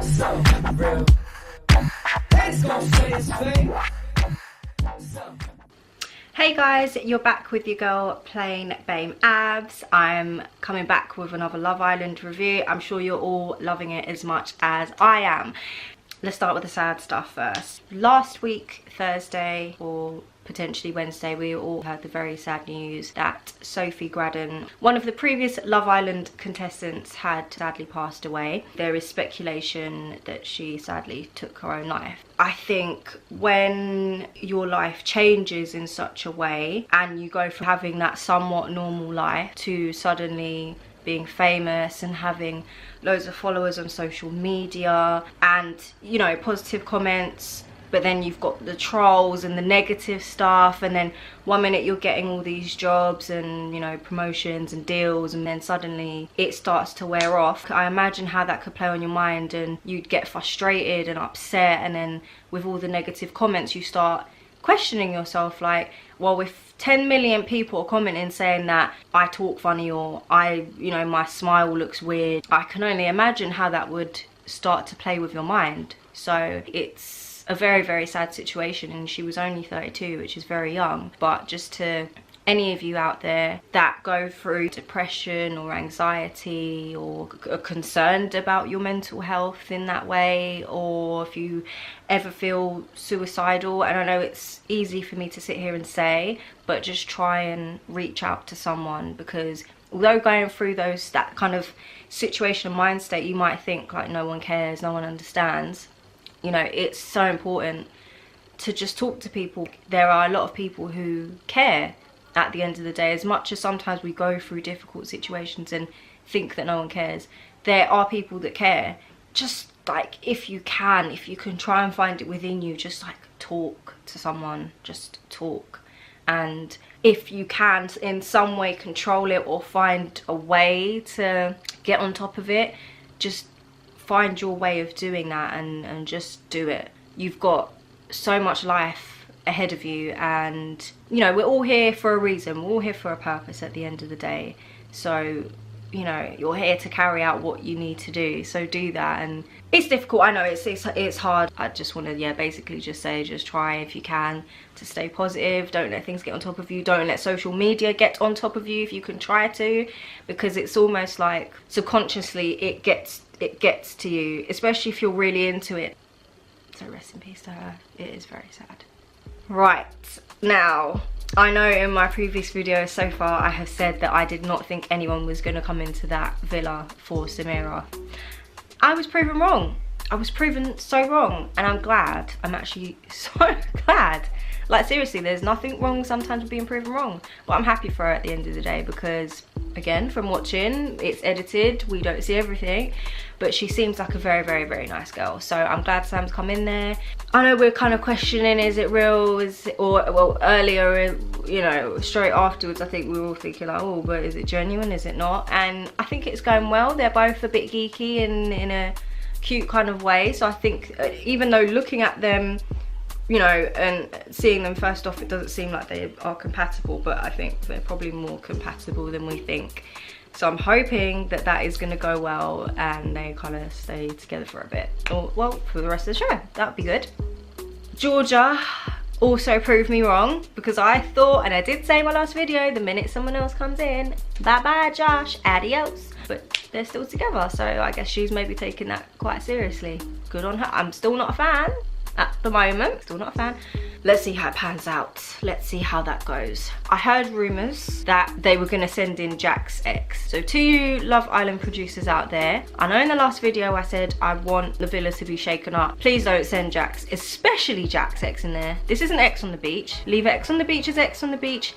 So real. Haters gon' say it's fake. Hey guys, you're back with your girl Plain Bame Abs. I'm coming back with another Love Island review. I'm sure you're all loving it as much as I am. Let's start with the sad stuff first. Last week, Thursday, or potentially Wednesday, we all heard the very sad news that Sophie Graddon, one of the previous Love Island contestants, had sadly passed away. There is speculation that she sadly took her own life. I think when your life changes in such a way and you go from having that somewhat normal life to suddenly being famous and having loads of followers on social media and, you know, positive comments, but then you've got the trolls and the negative stuff, and then one minute you're getting all these jobs and, you know, promotions and deals, and then suddenly it starts to wear off. I imagine how that could play on your mind, and you'd get frustrated and upset, and then with all the negative comments you start questioning yourself, like, well, if 10 million people are commenting saying that I talk funny or you know, my smile looks weird, I can only imagine how that would start to play with your mind. So it's a very, very sad situation, and she was only 32, which is very young. But just to any of you out there that go through depression or anxiety or are concerned about your mental health in that way, or if you ever feel suicidal, and I know it's easy for me to sit here and say, but just try and reach out to someone, because although going through that kind of situation and mind state, you might think like no one cares, no one understands. You know, it's so important to just talk to people. There are a lot of people who care at the end of the day. As much as sometimes we go through difficult situations and think that no one cares, there are people that care. Just like, if you can try and find it within you, just like talk to someone, just talk. And if you can in some way control it or find a way to get on top of it, just find your way of doing that and just do it. You've got so much life ahead of you, and you know, we're all here for a reason, we're all here for a purpose at the end of the day. So, you know, you're here to carry out what you need to do, so do that. And it's difficult, I know, it's hard. I just want to, yeah, basically just say, just try if you can to stay positive. Don't let things get on top of you. Don't let social media get on top of you if you can try to, because it's almost like subconsciously it gets to you, especially if you're really into it. So rest in peace to her. It is very sad. Right, now, I know in my previous videos so far I have said that I did not think anyone was going to come into that villa for Samira. I was proven wrong. I was proven so wrong, and I'm glad. I'm actually so glad. Like, seriously, there's nothing wrong sometimes with being proven wrong. But I'm happy for her at the end of the day, because, again, from watching, it's edited, we don't see everything. But she seems like a very, very, very nice girl. So I'm glad Sam's come in there. I know we're kind of questioning, is it real? Well, earlier, you know, straight afterwards, I think we were all thinking like, oh, but is it genuine? Is it not? And I think it's going well. They're both a bit geeky and in a cute kind of way. So I think even though looking at them, you know, and seeing them first off, it doesn't seem like they are compatible, but I think they're probably more compatible than we think. So I'm hoping that that is going to go well and they kind of stay together for a bit, or well, for the rest of the show. That would be good. Georgia also proved me wrong, because I thought, and I did say in my last video, the minute someone else comes in, bye bye Josh, adios. But they're still together, so I guess she's maybe taking that quite seriously. Good on her. I'm still not a fan at the moment, still not a fan. Let's see how it pans out. Let's see how that goes. I heard rumours that they were gonna send in Jack's ex. So to you Love Island producers out there, I know in the last video I said I want the villa to be shaken up. Please don't send Jack's, especially Jack's ex in there. This isn't Ex on the Beach. Leave Ex on the Beach as Ex on the Beach.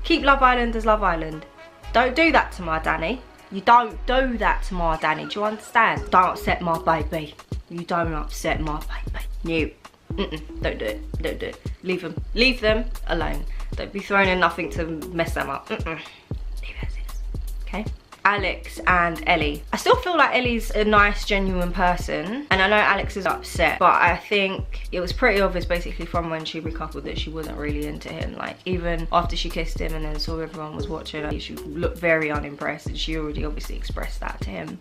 Keep Love Island as Love Island. Don't do that to my Danny. You don't do that to my Danny, do you understand? Don't upset my baby. You don't upset my baby. No. Don't do it. Don't do it. Leave them alone. Don't be throwing in nothing to mess them up. Leave it as is. Okay? Alex and Ellie. I still feel like Ellie's a nice, genuine person, and I know Alex is upset, but I think it was pretty obvious basically from when she recoupled that she wasn't really into him. Like, even after she kissed him and then saw everyone was watching, she looked very unimpressed, and she already obviously expressed that to him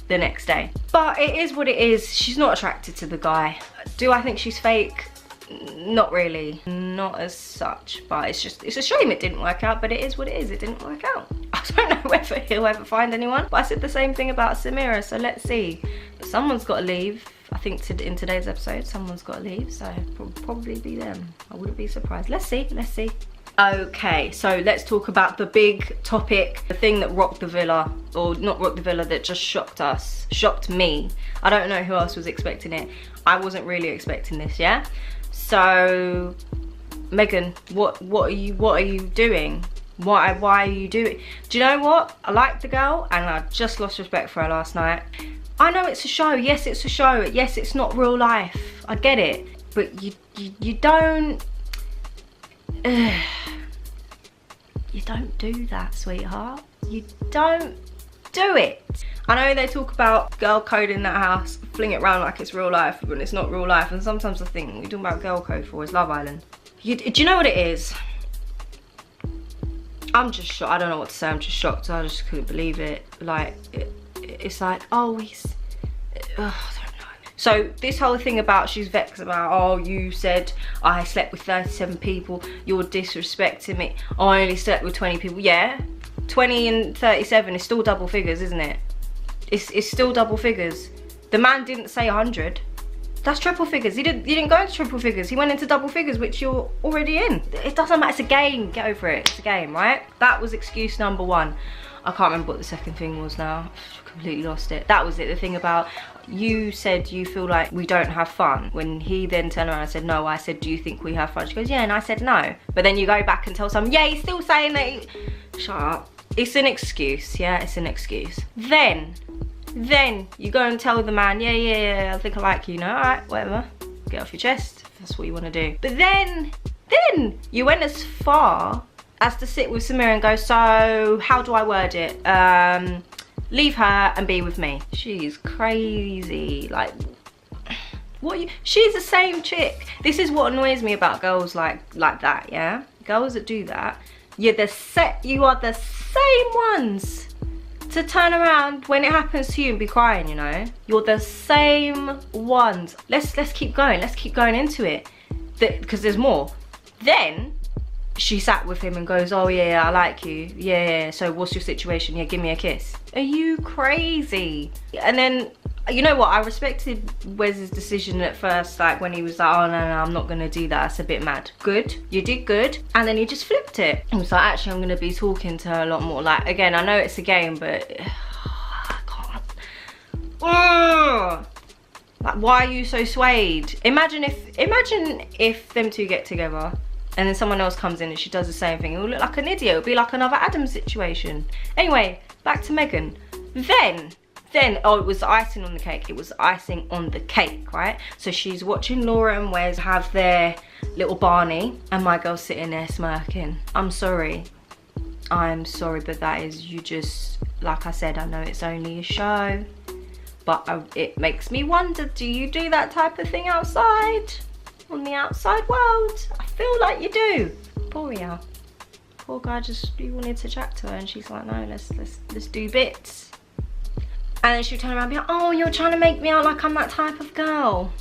the next day. But it is what it is. She's not attracted to the guy. Do I think she's fake? Not really, not as such, but it's a shame it didn't work out, but it is what it is. It didn't work out. I don't know whether he'll ever find anyone, but I said the same thing about Samira, so let's see. Someone's got to leave. I think in today's episode someone's got to leave, so it'll probably be them. I wouldn't be surprised. Let's see. Okay, so let's talk about the big topic, the thing that rocked the villa, or not rocked the villa, that just shocked me. I don't know who else was expecting it. I wasn't really expecting this, yeah? So Megan, what are you doing? Why are you doing? Do you know what? I like the girl, and I just lost respect for her last night. I know it's a show. Yes, it's a show. Yes, it's not real life. I get it, but you don't. You don't do that, sweetheart. You don't do it. I know they talk about girl code in that house, fling it around like it's real life when it's not real life, and sometimes I think we're talking about girl code for is Love Island. Do you know what it is? I'm just shocked. I don't know what to say. I'm just shocked. I just couldn't believe it. Like, it's like, oh, I don't know. So this whole thing about, she's vexed about, oh, you said I slept with 37 people, you're disrespecting me, I only slept with 20 people. Yeah, 20 and 37 is still double figures, isn't it? It's still double figures. The man didn't say 100. That's triple figures. He didn't go into triple figures. He went into double figures, which you're already in. It doesn't matter. It's a game. Get over it. It's a game, right? That was excuse number one. I can't remember what the second thing was now. I've completely lost it. That was it. The thing about, you said you feel like we don't have fun. When he then turned around and said no, I said, do you think we have fun? She goes, yeah, and I said no. But then you go back and tell someone, yeah, he's still saying that. Shut up. It's an excuse. Yeah, it's an excuse. Then you go and tell the man, yeah, I think I like you, no, alright, whatever, get off your chest if that's what you want to do. But then you went as far as to sit with Samira and go, so how do I word it? Leave her and be with me. She's crazy. Like, she's the same chick. This is what annoys me about girls like that, yeah? Girls that do that, you are the same ones to turn around when it happens to you and be crying, you know? You're the same ones. Let's keep going. Let's keep going into it, because there's more. Then she sat with him and goes, oh yeah, I like you. Yeah, so what's your situation? Yeah, give me a kiss. Are you crazy? And then, you know what? I respected Wes's decision at first, like when he was like, oh no, I'm not gonna do that. That's a bit mad. Good, you did good. And then he just flipped it. He was like, actually, I'm gonna be talking to her a lot more. Like, again, I know it's a game, but I can't. Like, why are you so swayed? Imagine if them two get together and then someone else comes in and she does the same thing. It will look like an idiot. It will be like another Adam situation. Anyway, back to Megan. Then, oh, it was icing on the cake. It was icing on the cake, right? So she's watching Laura and Wes have their little Barney, and my girl's sitting there smirking. I'm sorry, but that is, you just, like I said, I know it's only a show, but it makes me wonder, do you do that type of thing outside? On the outside world? I feel like you do. Poor Ria. Poor guy, he wanted to chat to her, and she's like, no, let's do bits. And then she'll turn around and be like, oh, you're trying to make me out like I'm that type of girl.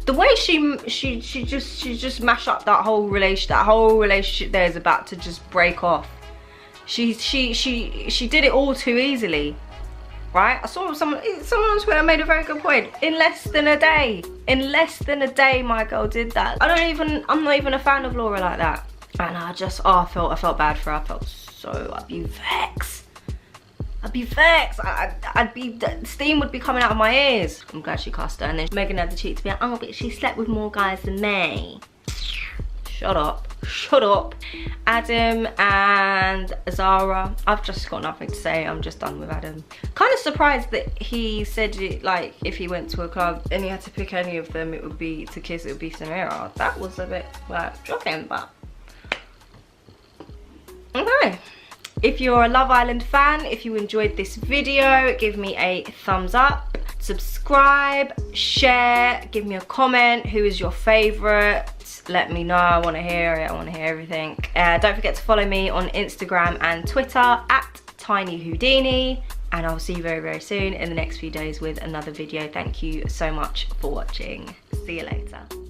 The way she just mashed up that whole relationship there is about to just break off. She did it all too easily, right? I saw someone on Twitter made a very good point. In less than a day, my girl did that. I'm not even a fan of Laura like that. And I felt bad for her. I'd be vexed. Steam would be coming out of my ears. I'm glad she cast her. And then Megan had the cheek to be like, oh, but she slept with more guys than me. Shut up. Adam and Zara, I've just got nothing to say. I'm just done with Adam. Kind of surprised that he said it, like, if he went to a club and he had to pick any of them, it would be Samira. That was a bit, like, shocking, but okay. If you're a Love Island fan, if you enjoyed this video, give me a thumbs up, subscribe, share, give me a comment. Who is your favourite? Let me know. I want to hear it. I want to hear everything. Don't forget to follow me on Instagram and Twitter at tinyhoudini, and I'll see you very, very soon in the next few days with another video. Thank you so much for watching. See you later.